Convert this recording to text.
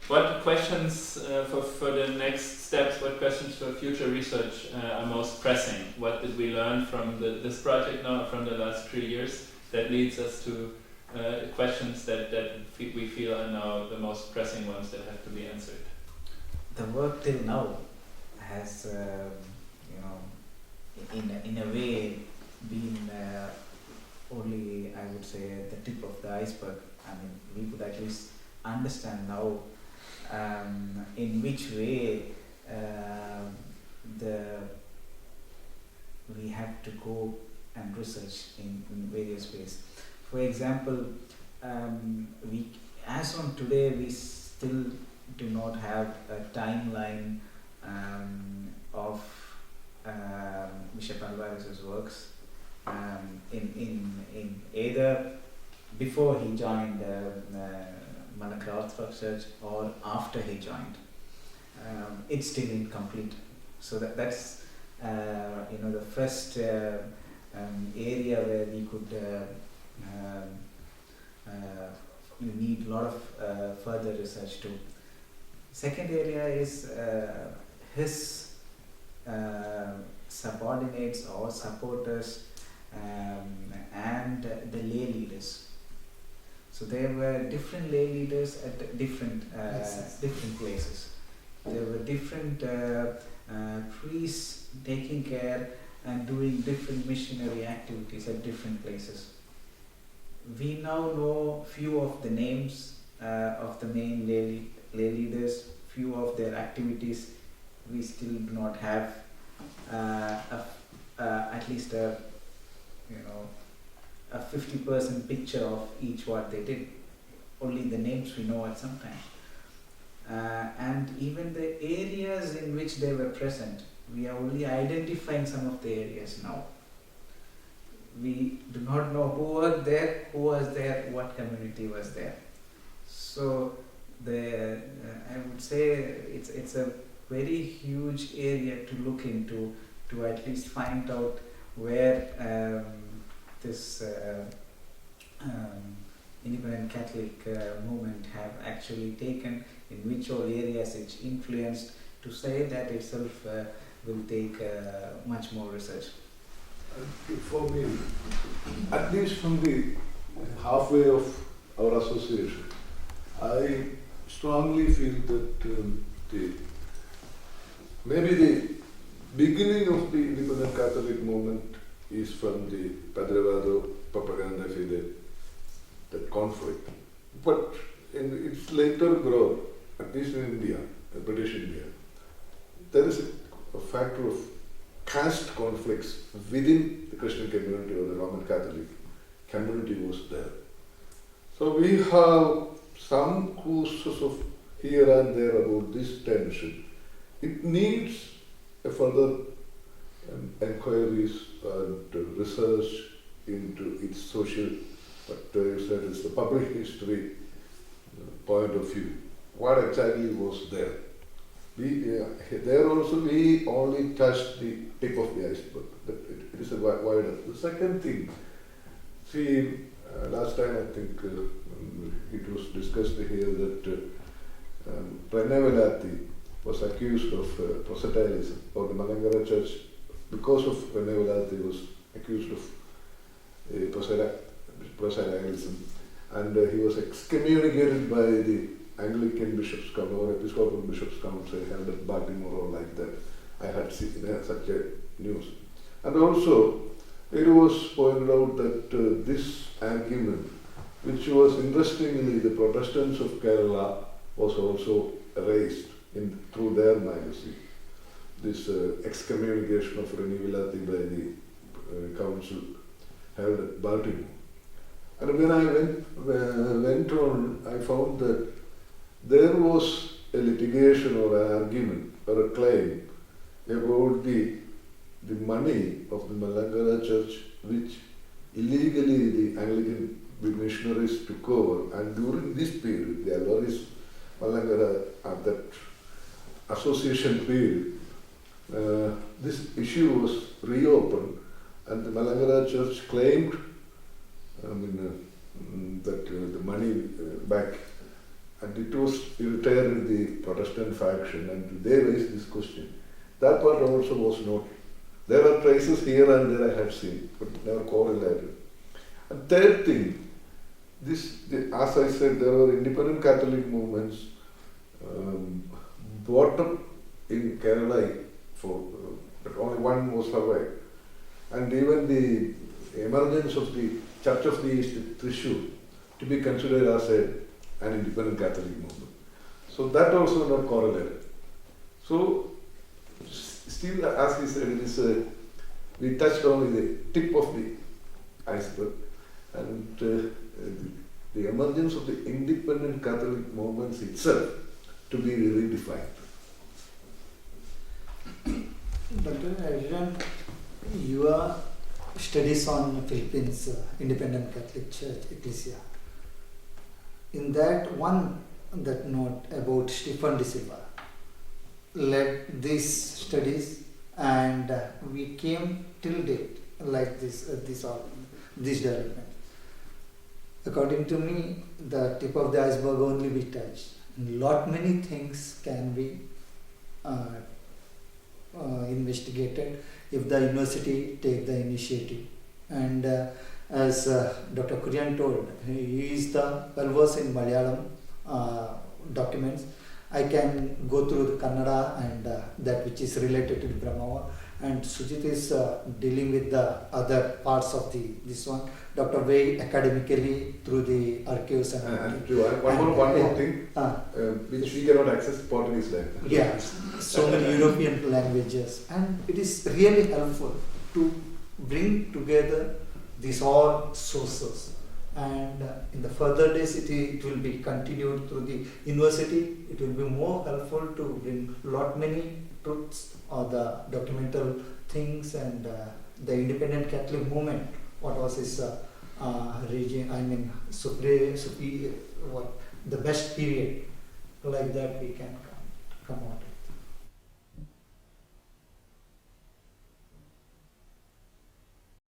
What questions for the next steps, what questions for future research are most pressing? What did we learn from this project now, from the last 3 years, that leads us to questions that we feel are now the most pressing ones that have to be answered? The work till now has, in a way, been only, I would say, the tip of the iceberg. I mean, we could at least understand now in which way we have to go and research in various ways. For example, we, as on today, we still do not have a timeline of Bishop Alvarez's works in either before he joined Malankara Orthodox Church or after he joined. It's still incomplete. So that's the first area where we could you need a lot of further research too. Second area is his subordinates or supporters and the lay leaders. So there were different lay leaders at different places. There were different priests taking care and doing different missionary activities at different places. We now know few of the names of the main lay leaders, few of their activities. We still do not have at least a 50% picture of each what they did. Only the names we know at some time. And even the areas in which they were present, we are only identifying some of the areas now. We do not know who worked there, who was there, what community was there. So I would say it's a very huge area to look into, to at least find out where this independent Catholic movement have actually taken, in which all areas it's influenced. To say that itself will take much more research. For me, at least from the halfway of our association, I strongly feel that maybe the beginning of the independent Catholic movement is from the Padre Vado propaganda fide, that conflict. But in its later growth, at least in India, British India, there is a factor of caste conflicts within the Christian community or the Roman Catholic community was there. So we have some clues of here and there about this tension. It needs a further inquiries and research into its social, what you said is the public history point of view. What exactly was there? There also we only touched the tip of the iceberg, but it is a wider. The second thing, see, last time I think it was discussed here that Renevelati was accused of proselytizing, or the Malankara Church, because of Renevelati, was accused of proselytizing, and he was excommunicated by the Anglican Bishops' Council or Episcopal Bishops' Council held at Baltimore or like that. I had seen such a news. And also, it was pointed out that this argument, which was interestingly the Protestants of Kerala, was also raised through their magazine. This excommunication of Renevelati by the council held at Baltimore. And when I went on, I found that there was a litigation or an argument or a claim about the money of the Malankara Church, which illegally the Anglican missionaries took over, and during this period, the Alois Malankara, at that association period, this issue was reopened, and the Malankara Church claimed that the money back, and it was retired the Protestant faction, and they raised this question. That part also was not. There are traces here and there I have seen, but never correlated. And third thing, as I said, there were independent Catholic movements brought up in Kerala, but only one was survived. And even the emergence of the Church of the East, Thrissur, to be considered as an independent Catholic movement. So that also not correlated. So still, as he said, it is we touched only the tip of the iceberg, and the emergence of the independent Catholic movements itself to be really defined. Dr. Arjun, your studies on Philippines Independent Catholic Church Ecclesia, in that note about Stephen De Silva led these studies, and we came till date like this development. According to me, the tip of the iceberg only we touched. Many things can be investigated if the university take the initiative. And as Dr. Kurian told, he is the well-versed in Malayalam documents. I can go through the Kannada and that which is related to the Brahmava, and Sujit is dealing with the other parts of this one. Dr. Way academically through the archives and one more thing, which we cannot access, Portuguese language. Yeah, so many European languages, and it is really helpful to bring together these all sources. And in the further days, it will be continued through the university. It will be more helpful to bring many truths or the documental things, and the independent Catholic movement. What was his regime? I mean, the best period, like that we can come out.